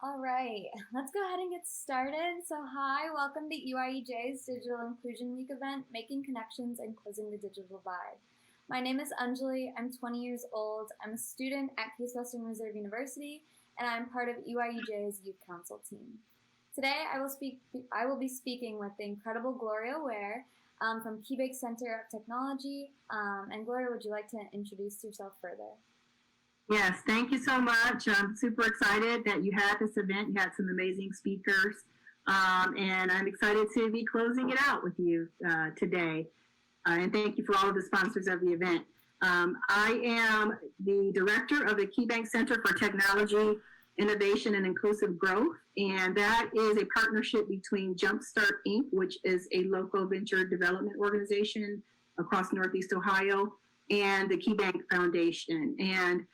All right, let's go ahead and get started. So hi, welcome to EYEJ's Digital Inclusion Week event, Making Connections and Closing the Digital Divide. My name is Anjali, I'm 20 years old, I'm a student at Case Western Reserve University, and I'm part of EYEJ's Youth Council team. Today I will be speaking with the incredible Gloria Ware from EYEJ Center of Technology. And Gloria, would you like to introduce yourself further? Yes, thank you so much. I'm super excited that you had this event. You had some amazing speakers, and I'm excited to be closing it out with you today. And thank you for all of the sponsors of the event. I am the director of the EYEJ Center for Technology, Innovation, and Inclusive Growth, and that is a partnership between Jumpstart Inc., which is a local venture development organization across Northeast Ohio, and the EYEJ Foundation. And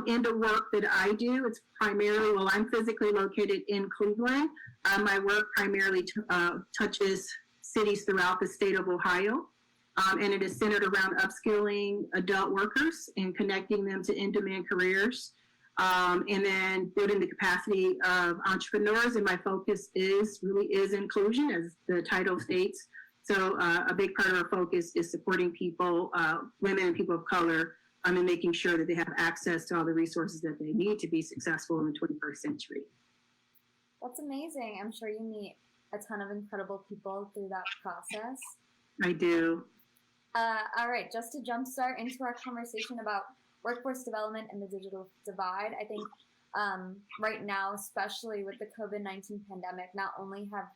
in the work that I do, it's primarily, well, I'm physically located in Cleveland. My work primarily touches cities throughout the state of Ohio, and it is centered around upskilling adult workers and connecting them to in-demand careers, and then building the capacity of entrepreneurs. And my focus really is inclusion, as the title states. So a big part of our focus is supporting people, women and people of color, and making sure that they have access to all the resources that they need to be successful in the 21st century. That's amazing. I'm sure you meet a ton of incredible people through that process. I do. All right, just to jumpstart into our conversation about workforce development and the digital divide, I think right now, especially with the COVID-19 pandemic, not only have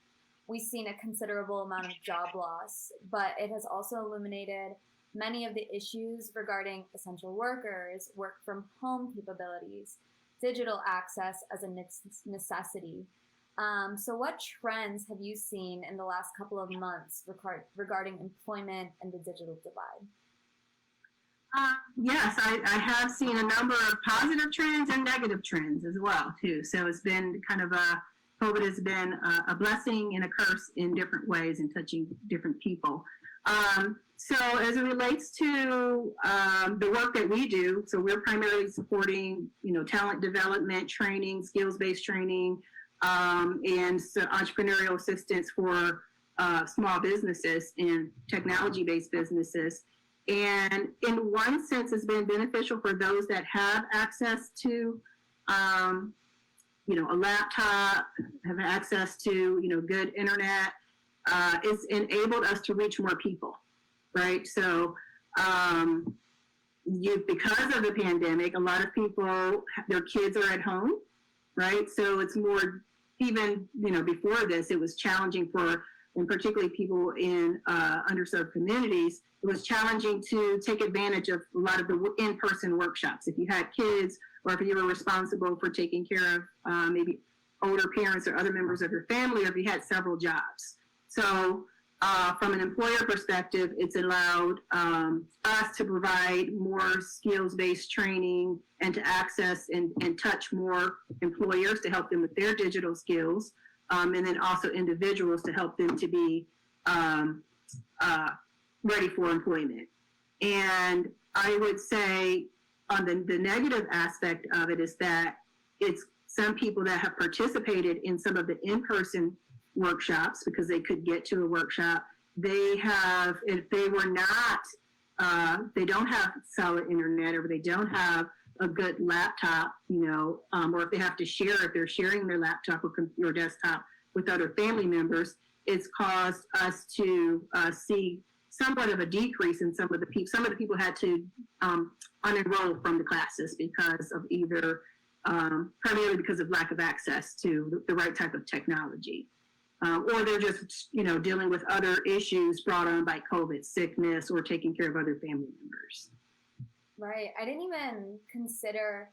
we seen a considerable amount of job loss, but it has also illuminated many of the issues regarding essential workers, work from home capabilities, digital access as a necessity. So what trends have you seen in the last couple of months regarding employment and the digital divide? Yes, I have seen a number of positive trends and negative trends as well, too. So it's been kind of COVID has been a blessing and a curse in different ways and touching different people. So as it relates to the work that we do, so we're primarily supporting, talent development, training, skills-based training, and so entrepreneurial assistance for small businesses and technology-based businesses. And in one sense, it's been beneficial for those that have access to, a laptop, have access to, good internet. It's enabled us to reach more people. Right. So because of the pandemic, a lot of people, their kids are at home. Right. So it's more, even, before this, it was challenging for, and particularly people in underserved communities, it was challenging to take advantage of a lot of the in-person workshops. If you had kids, or if you were responsible for taking care of maybe older parents or other members of your family, or if you had several jobs. So from an employer perspective, it's allowed us to provide more skills-based training and to access and touch more employers to help them with their digital skills, and then also individuals to help them to be ready for employment. And I would say on the negative aspect of it is that it's some people that have participated in some of the in-person workshops because they could get to a workshop. They have, if they were not, they don't have solid internet, or they don't have a good laptop, or if they have to share, if they're sharing their laptop or desktop with other family members, it's caused us to see somewhat of a decrease in some of the people. Some of the people had to unenroll from the classes because of either, primarily because of lack of access to the right type of technology. Or they're just, dealing with other issues brought on by COVID, sickness, or taking care of other family members. Right. I didn't even consider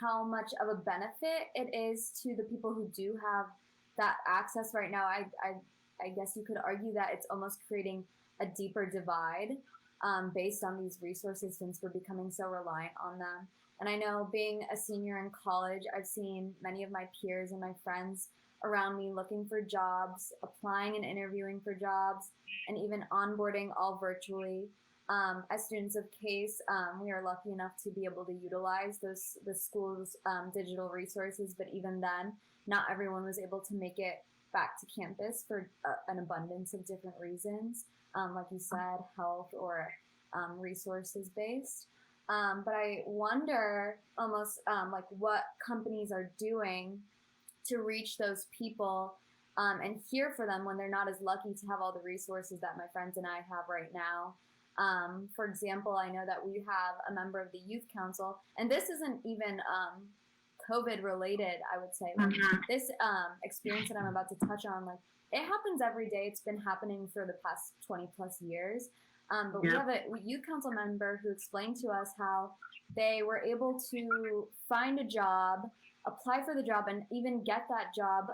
how much of a benefit it is to the people who do have that access right now. I guess you could argue that it's almost creating a deeper divide based on these resources, since we're becoming so reliant on them. And I know, being a senior in college, I've seen many of my peers and my friends around me looking for jobs, applying and interviewing for jobs, and even onboarding all virtually. as students of CASE, we are lucky enough to be able to utilize the school's digital resources, but even then, not everyone was able to make it back to campus for an abundance of different reasons, like you said, health or resources based. But I wonder almost like what companies are doing to reach those people and hear for them when they're not as lucky to have all the resources that my friends and I have right now. For example, I know that we have a member of the Youth Council, and this isn't even COVID related, I would say. Like, this experience that I'm about to touch on, like, it happens every day. It's been happening for the past 20 plus years. But we have a Youth Council member who explained to us how they were able to find a job, apply for the job, and even get that job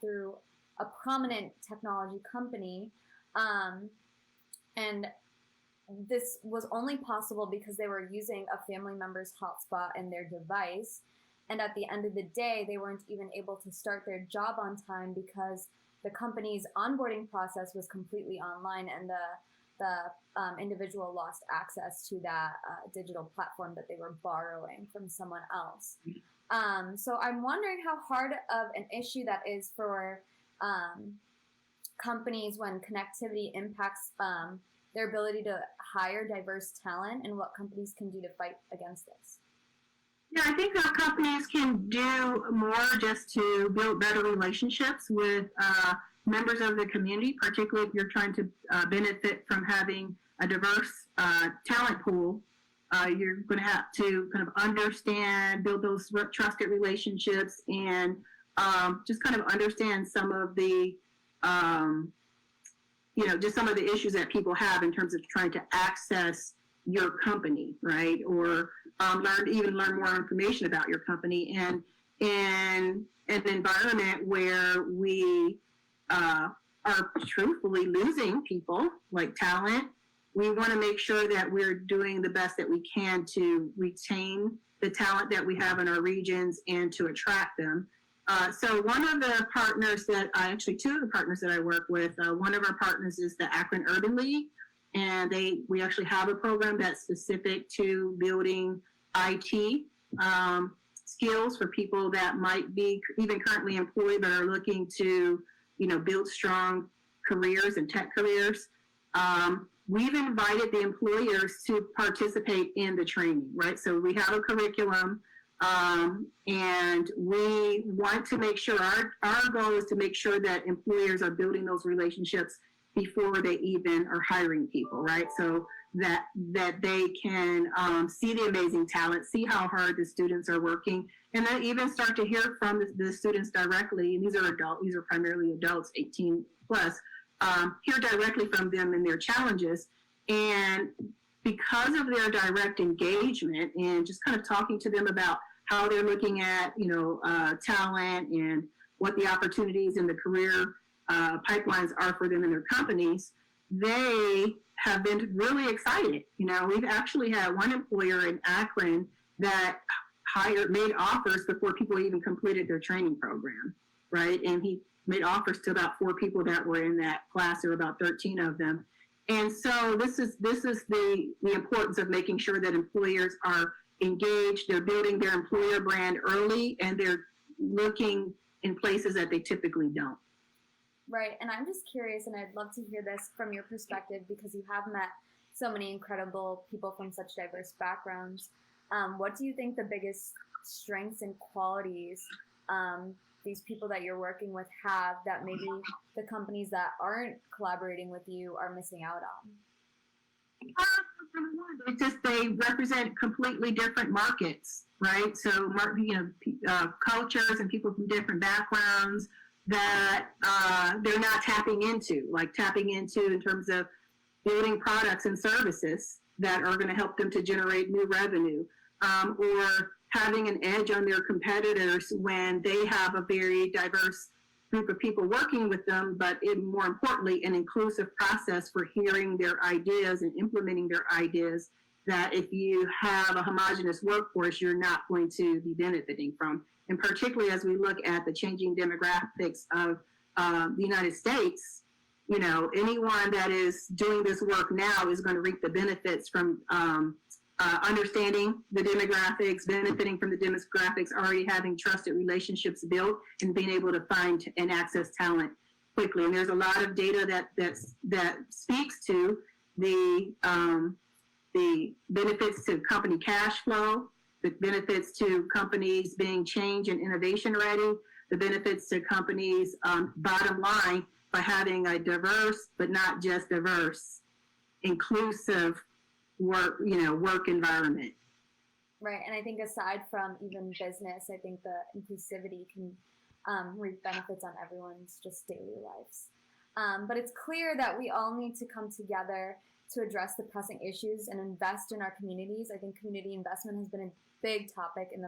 through a prominent technology company. And this was only possible because they were using a family member's hotspot in their device. And at the end of the day, they weren't even able to start their job on time because the company's onboarding process was completely online, and the individual lost access to that digital platform that they were borrowing from someone else. So I'm wondering how hard of an issue that is for companies when connectivity impacts their ability to hire diverse talent, and what companies can do to fight against this. Yeah, I think our companies can do more just to build better relationships with members of the community, particularly if you're trying to benefit from having a diverse talent pool. You're going to have to kind of understand, build those trusted relationships, and just kind of understand some of the, just some of the issues that people have in terms of trying to access your company, right? Or learn more information about your company. And in an environment where we are truthfully losing people like talent, we want to make sure that we're doing the best that we can to retain the talent that we have in our regions and to attract them. So one of the partners two of the partners that I work with, one of our partners is the Akron Urban League, and we actually have a program that's specific to building IT skills for people that might be even currently employed but are looking to, build strong careers and tech careers. We've invited the employers to participate in the training, right? So we have a curriculum, and we want to make sure, our goal is to make sure that employers are building those relationships before they even are hiring people, right? So that they can see the amazing talent, see how hard the students are working, and then even start to hear from the students directly. And these are primarily adults, 18 plus, hear directly from them and their challenges. And because of their direct engagement and just kind of talking to them about how they're looking at, talent and what the opportunities in the career pipelines are for them in their companies, they have been really excited. We've actually had one employer in Akron that made offers before people even completed their training program, right? And he made offers to about 4 people that were in that class. There were about 13 of them. And so this is the importance of making sure that employers are engaged, they're building their employer brand early, and they're looking in places that they typically don't. Right, and I'm just curious, and I'd love to hear this from your perspective because you have met so many incredible people from such diverse backgrounds. What do you think the biggest strengths and qualities these people that you're working with have that maybe the companies that aren't collaborating with you are missing out on? It's just they represent completely different markets, right? So, cultures and people from different backgrounds that they're not tapping into in terms of building products and services that are going to help them to generate new revenue, or having an edge on their competitors when they have a very diverse group of people working with them, but more importantly, an inclusive process for hearing their ideas and implementing their ideas that if you have a homogenous workforce, you're not going to be benefiting from. And particularly as we look at the changing demographics of the United States, anyone that is doing this work now is going to reap the benefits from understanding the demographics, benefiting from the demographics, already having trusted relationships built, and being able to find and access talent quickly. And there's a lot of data that speaks to the benefits to company cash flow, the benefits to companies being change and innovation ready, the benefits to companies' bottom line by having a diverse, but not just diverse, inclusive work environment. Right, and I think aside from even business, I think the inclusivity can reap benefits on everyone's just daily lives. But it's clear that we all need to come together to address the pressing issues and invest in our communities. I think community investment has been a big topic in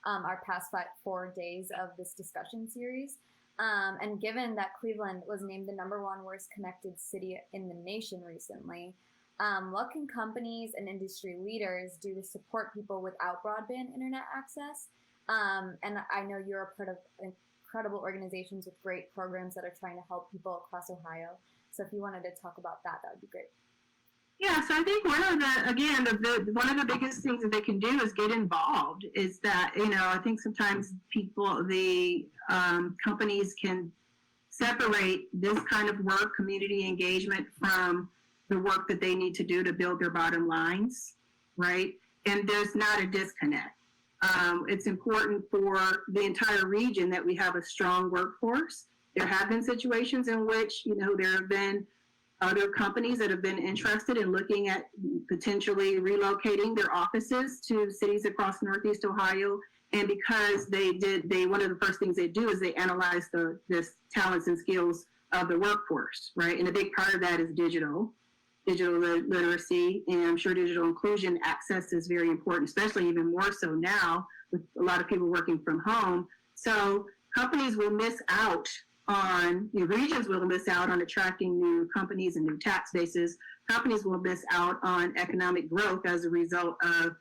our past 4 days of this discussion series. And given that Cleveland was named the #1 worst connected city in the nation recently, what can companies and industry leaders do to support people without broadband internet access? And I know you're a part of incredible organizations with great programs that are trying to help people across Ohio. So if you wanted to talk about that, that would be great. Yeah, so I think one of the biggest things that they can do is get involved. Is that, I think sometimes the companies can separate this kind of work, community engagement, from the work that they need to do to build their bottom lines, right? And there's not a disconnect. It's important for the entire region that we have a strong workforce. There have been situations in which, there have been other companies that have been interested in looking at potentially relocating their offices to cities across Northeast Ohio. And because one of the first things they do is they analyze the talents and skills of the workforce, right? And a big part of that is digital literacy, and I'm sure digital inclusion access is very important, especially even more so now with a lot of people working from home. So companies will miss out on, regions will miss out on attracting new companies and new tax bases. Companies will miss out on economic growth as a result of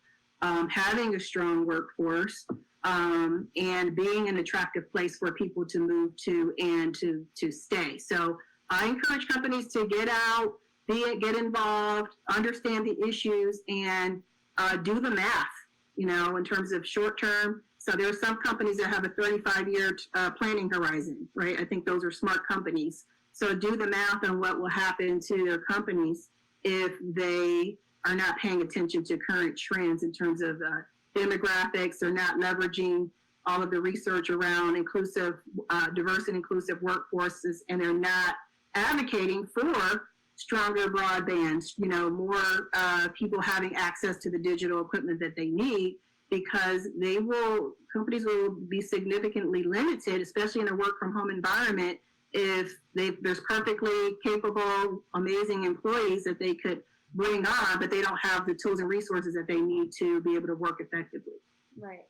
having a strong workforce and being an attractive place for people to move to and to stay. So I encourage companies to get out, get involved, understand the issues, and do the math, in terms of short term. So there are some companies that have a 35-year planning horizon, right? I think those are smart companies. So do the math on what will happen to their companies if they are not paying attention to current trends in terms of demographics, or not leveraging all of the research around diverse and inclusive workforces, and they're not advocating for stronger broadband, more people having access to the digital equipment that they need, because companies will be significantly limited, especially in a work from home environment, if there's perfectly capable, amazing employees that they could bring on, but they don't have the tools and resources that they need to be able to work effectively. Right.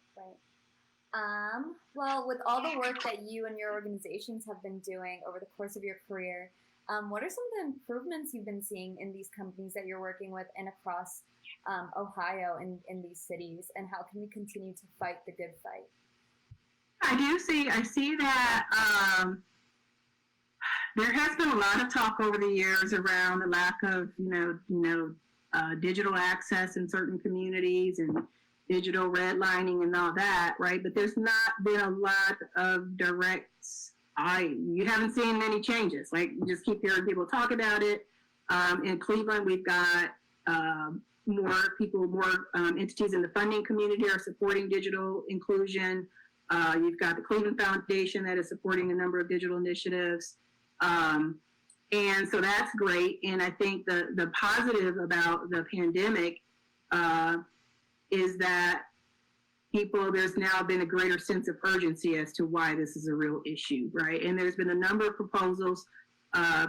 Well, with all the work that you and your organizations have been doing over the course of your career, what are some of the improvements you've been seeing in these companies that you're working with and across Ohio and in these cities, and how can we continue to fight the good fight? I see that there has been a lot of talk over the years around the lack of, digital access in certain communities and digital redlining and all that, right? But there's not been a lot of you haven't seen many changes. Like, you just keep hearing people talk about it. In Cleveland, we've got more entities in the funding community are supporting digital inclusion. You've got the Cleveland Foundation that is supporting a number of digital initiatives. And so that's great. And I think the positive about the pandemic is that there's now been a greater sense of urgency as to why this is a real issue, right? And there's been a number of proposals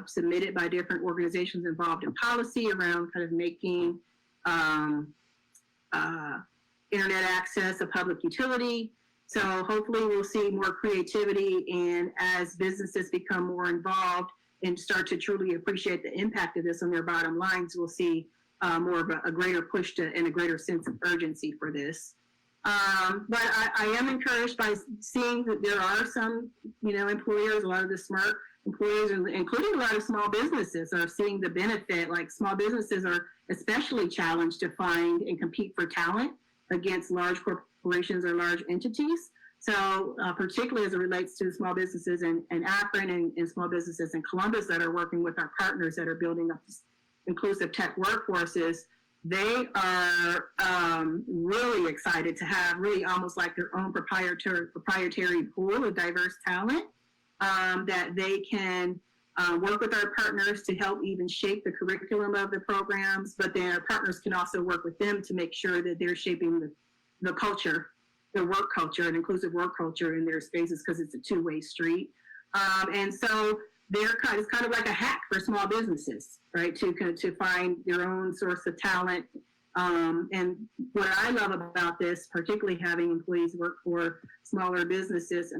submitted by different organizations involved in policy around kind of making internet access a public utility. So hopefully we'll see more creativity, and as businesses become more involved and start to truly appreciate the impact of this on their bottom lines, we'll see more of a greater push and a greater sense of urgency for this. But I am encouraged by seeing that there are some, employers, a lot of the smart employers, including a lot of small businesses, are seeing the benefit. Like small businesses are especially challenged to find and compete for talent against large corporations or large entities. So particularly as it relates to small businesses in Akron and small businesses in Columbus that are working with our partners that are building up inclusive tech workforces, they are really excited to have really almost like their own proprietary pool of diverse talent that they can work with our partners to help even shape the curriculum of the programs, but then our partners can also work with them to make sure that they're shaping the culture, the work culture, and inclusive work culture in their spaces, because it's a two-way street. And so it's kind of like a hack for small businesses, right, to find their own source of talent. And what I love about this, particularly having employees work for smaller businesses,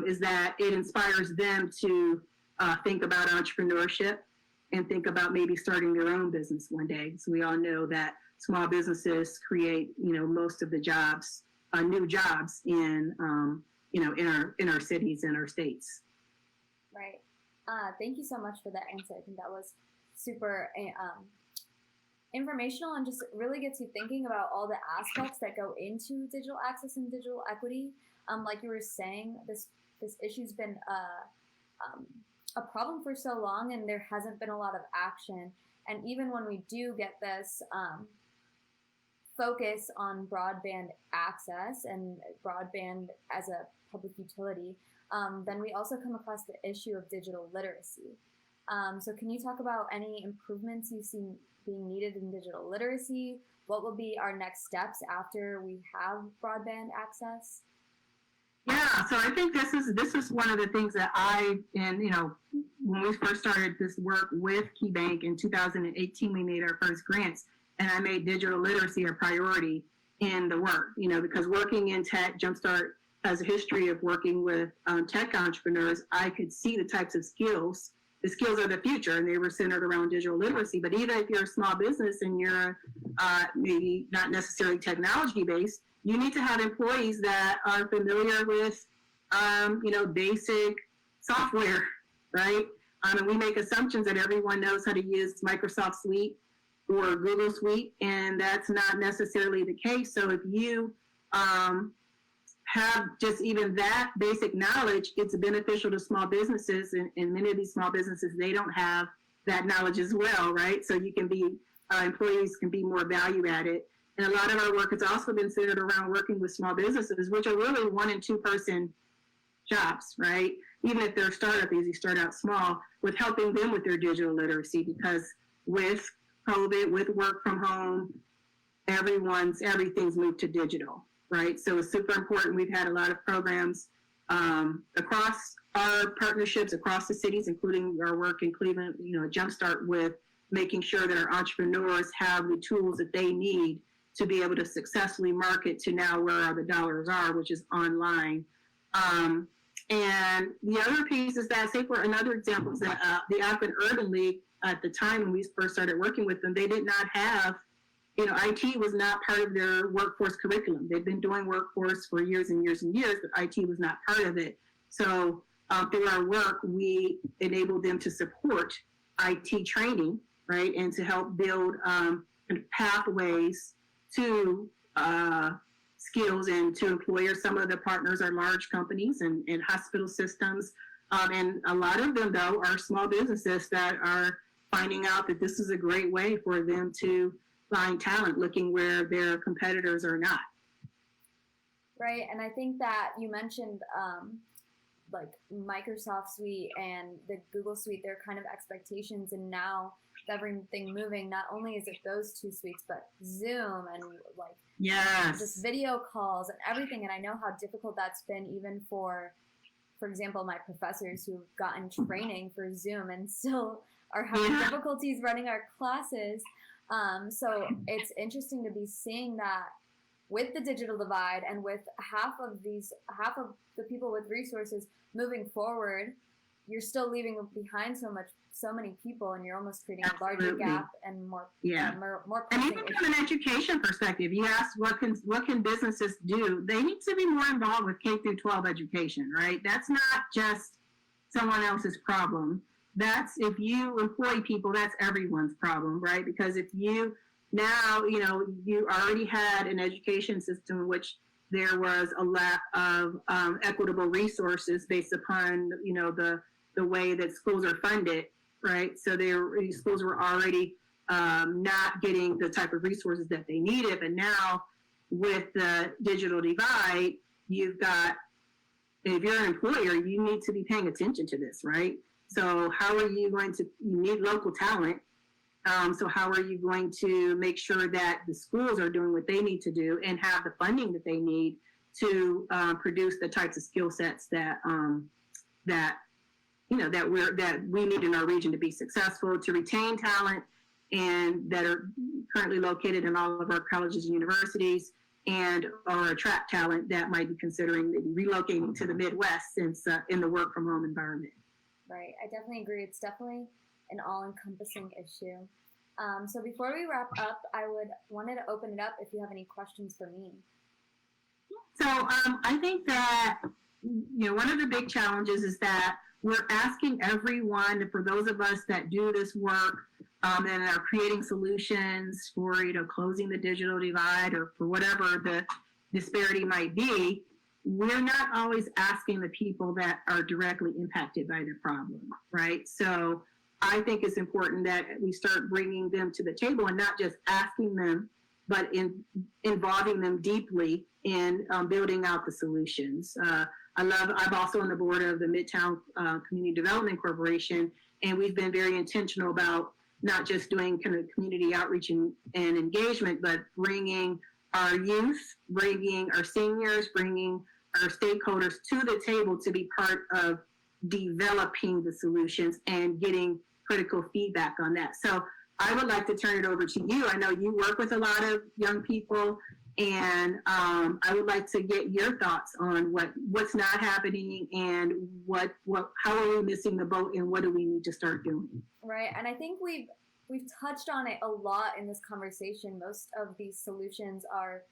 is that it inspires them to think about entrepreneurship and think about maybe starting their own business one day. So we all know that small businesses create, most of the jobs, new jobs in our cities and our states. Right. Thank you so much for that answer. I think that was super informational and just really gets you thinking about all the aspects that go into digital access and digital equity. Like you were saying, this issue's been a problem for so long, and there hasn't been a lot of action. And even when we do get this focus on broadband access and broadband as a public utility, then we also come across the issue of digital literacy. So can you talk about any improvements you've seen being needed in digital literacy? What will be our next steps after we have broadband access? Yeah, so I think this is one of the things that when we first started this work with KeyBank in 2018, we made our first grants, and I made digital literacy a priority in the work, because working in tech, Jumpstart has a history of working with tech entrepreneurs. I could see the types of skills. The skills are the future, and they were centered around digital literacy. But even if you're a small business and you're maybe not necessarily technology-based, you need to have employees that are familiar with, basic software, right? And we make assumptions that everyone knows how to use Microsoft Suite or Google Suite, and that's not necessarily the case. So if you have just even that basic knowledge, it's beneficial to small businesses, and many of these small businesses, they don't have that knowledge as well, right? So you can be, employees can be more value added. And a lot of our work has also been centered around working with small businesses, which are really 1- and 2-person jobs, right? Even if they're startup, you start out small, with helping them with their digital literacy, because with COVID, with work from home, everything's moved to digital, right? So it's super important. We've had a lot of programs across our partnerships, across the cities, including our work in Cleveland, Jumpstart, with making sure that our entrepreneurs have the tools that they need to be able to successfully market to now where the dollars are, which is online. And the other piece is that, say for another example, is that the Akron Urban League, at the time when we first started working with them, they did not have, IT was not part of their workforce curriculum. They've been doing workforce for years and years and years, but IT was not part of it. So through our work, we enabled them to support IT training, right, and to help build pathways to skills and to employers. Some of the partners are large companies and hospital systems. And a lot of them, though, are small businesses that are finding out that this is a great way for them to find talent, looking where their competitors are not. Right, and I think that you mentioned like Microsoft Suite and the Google Suite, their kind of expectations, and now everything moving, not only is it those two suites, but Zoom and like just video calls and everything. And I know how difficult that's been, even for example, my professors who've gotten training for Zoom and still are having difficulties running our classes. So it's interesting to be seeing that with the digital divide and with half of the people with resources moving forward, you're still leaving behind so many people, and you're almost creating a larger gap and more and even from an education perspective, you ask what can businesses do? They need to be more involved with K through 12 education, right? That's not just someone else's problem. That's, if you employ people, that's everyone's problem, right? Because if you now, you already had an education system in which there was a lack of equitable resources based upon, the way that schools are funded, right? So schools were already not getting the type of resources that they needed. But now with the digital divide, you've got, if you're an employer, you need to be paying attention to this, right? So how are you going to, you need local talent. So how are you going to make sure that the schools are doing what they need to do and have the funding that they need to produce the types of skill sets that we need in our region to be successful, to retain talent and that are currently located in all of our colleges and universities, and or attract talent that might be considering relocating to the Midwest since in the work from home environment. Right, I definitely agree. It's definitely an all-encompassing issue. So before we wrap up, I wanted to open it up if you have any questions for me. So I think that one of the big challenges is that we're asking everyone, for those of us that do this work and are creating solutions for closing the digital divide or for whatever the disparity might be, we're not always asking the people that are directly impacted by the problem, right? So I think it's important that we start bringing them to the table and not just asking them, but involving them deeply in building out the solutions. I'm also on the board of the Midtown Community Development Corporation, and we've been very intentional about not just doing kind of community outreach and engagement, but bringing our youth, bringing our seniors, bringing our stakeholders to the table to be part of developing the solutions and getting critical feedback on that. So I would like to turn it over to you. I know you work with a lot of young people, and I would like to get your thoughts on what's not happening and how are we missing the boat and what do we need to start doing? Right, and I think we've touched on it a lot in this conversation. Most of these solutions are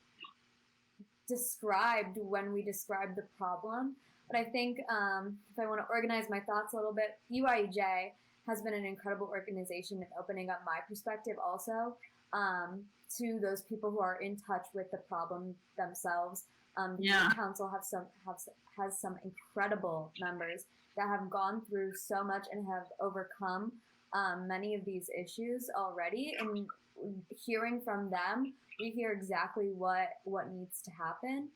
described when we describe the problem, but I think if I want to organize my thoughts a little bit, EYEJ has been an incredible organization in opening up my perspective also to those people who are in touch with the problem themselves. The Youth Council has some incredible members that have gone through so much and have overcome many of these issues already. And hearing from them, we hear exactly what needs to happen.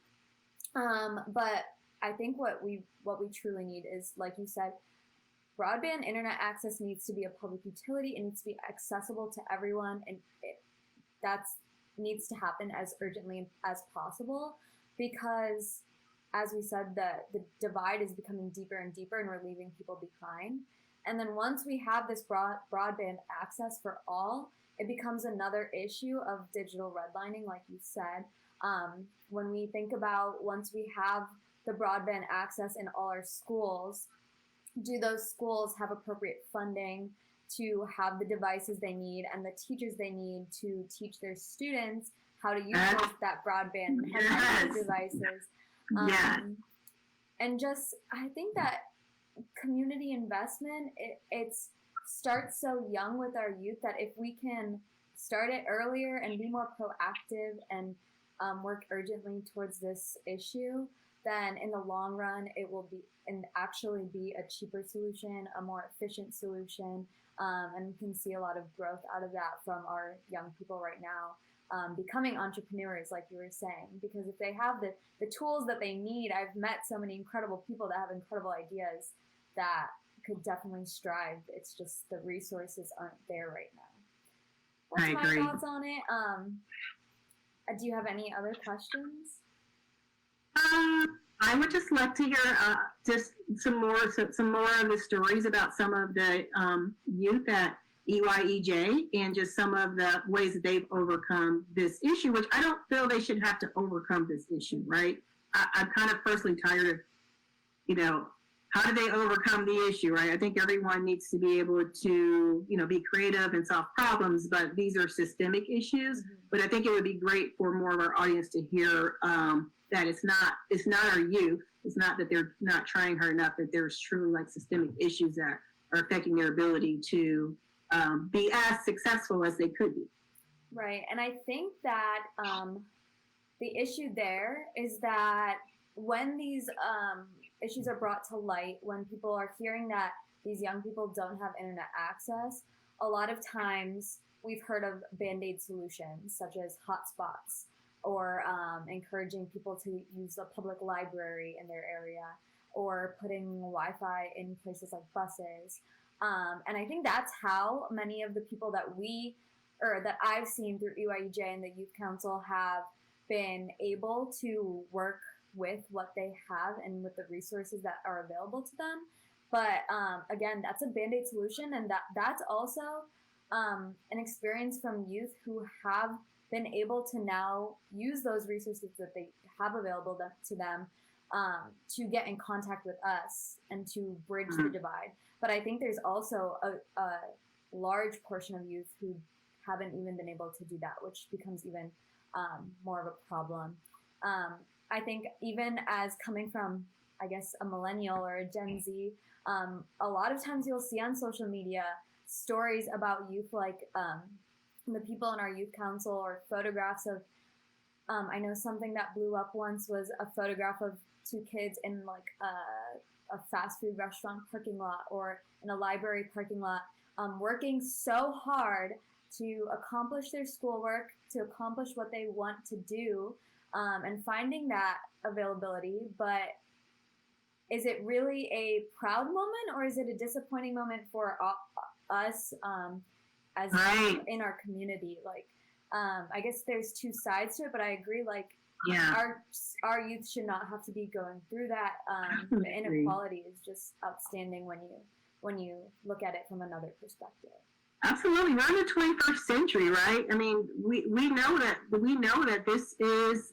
But I think what we truly need is, like you said, broadband internet access needs to be a public utility. It needs to be accessible to everyone, and that needs to happen as urgently as possible, because, as we said, the divide is becoming deeper and deeper, and we're leaving people behind. And then once we have this broadband access for all, it becomes another issue of digital redlining, like you said. When we think about once we have the broadband access in all our schools, do those schools have appropriate funding to have the devices they need and the teachers they need to teach their students how to use that broadband devices? And just, I think that community investment, it starts so young with our youth that if we can start it earlier and be more proactive and work urgently towards this issue, then in the long run, it will actually be a cheaper solution, a more efficient solution, and we can see a lot of growth out of that from our young people right now, becoming entrepreneurs, like you were saying, because if they have the tools that they need, I've met so many incredible people that have incredible ideas that could definitely strive. It's just the resources aren't there right now. What's my thoughts on it? Do you have any other questions? I would just like to hear just some more of the stories about some of the youth at EYEJ and just some of the ways that they've overcome this issue, which I don't feel they should have to overcome this issue, right? I'm kind of personally tired of, how do they overcome the issue, right? I think everyone needs to be able to, be creative and solve problems, but these are systemic issues. Mm-hmm. But I think it would be great for more of our audience to hear that it's not our youth. It's not that they're not trying hard enough, that there's truly like systemic issues that are affecting their ability to be as successful as they could be. Right. And I think that the issue there is that when these issues are brought to light, when people are hearing that these young people don't have internet access, a lot of times we've heard of Band-Aid solutions such as hotspots or encouraging people to use the public library in their area or putting Wi-Fi in places like buses. And I think that's how many of the people that that I've seen through EYEJ and the Youth Council have been able to work with what they have and with the resources that are available to them. But again, that's a Band-Aid solution, and that's also an experience from youth who have been able to now use those resources that they have available to them to get in contact with us and to bridge the divide. But I think there's also a large portion of youth who haven't even been able to do that, which becomes even more of a problem. I think even as coming from, I guess, a millennial or a Gen Z, a lot of times you'll see on social media stories about youth like the people in our youth council or photographs of, I know something that blew up once was a photograph of two kids in like a fast food restaurant parking lot or in a library parking lot, working so hard to accomplish their schoolwork, to accomplish what they want to do, and finding that availability. But is it really a proud moment, or is it a disappointing moment for us as right. in our community? Like, I guess there's two sides to it, but I agree. Like, our youth should not have to be going through that. The inequality is just outstanding when you look at it from another perspective. Absolutely, we're in the 21st century, right? I mean, we know that this is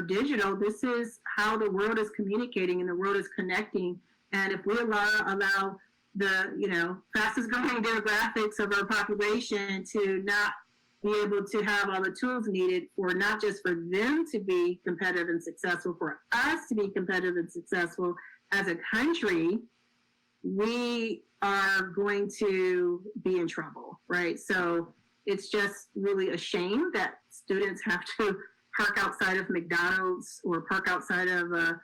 digital. This is how the world is communicating and the world is connecting. And if we allow the fastest growing demographics of our population to not be able to have all the tools needed for not just for them to be competitive and successful, for us to be competitive and successful as a country, we are going to be in trouble, right? So it's just really a shame that students have to park outside of McDonald's or park outside of an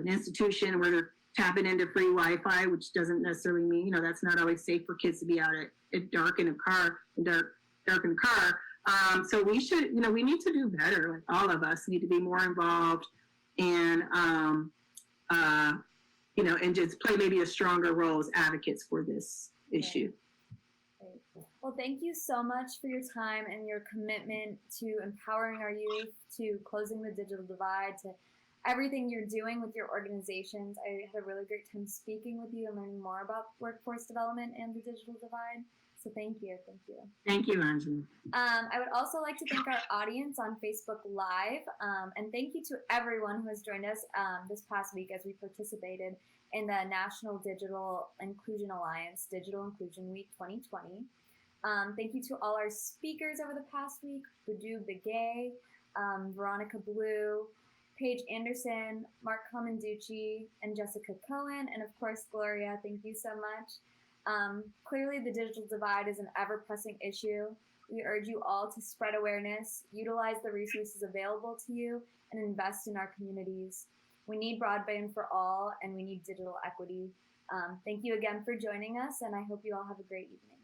institution where they're tapping into free Wi-Fi, which doesn't necessarily mean, that's not always safe for kids to be out at dark in a car, so we should, we need to do better. Like all of us need to be more involved and, and just play maybe a stronger role as advocates for this issue. Right. Well, thank you so much for your time and your commitment to empowering our youth, to closing the digital divide, to everything you're doing with your organizations. I had a really great time speaking with you and learning more about workforce development and the digital divide. So thank you. Thank you, Angela. I would also like to thank our audience on Facebook Live, and thank you to everyone who has joined us this past week as we participated in the National Digital Inclusion Alliance Digital Inclusion Week 2020. Thank you to all our speakers over the past week: Budu Begay, Veronica Blue, Paige Anderson, Mark Comenducci, and Jessica Cohen, and of course Gloria. Thank you so much. Clearly, the digital divide is an ever-pressing issue. We urge you all to spread awareness, utilize the resources available to you, and invest in our communities. We need broadband for all, and we need digital equity. Thank you again for joining us, and I hope you all have a great evening.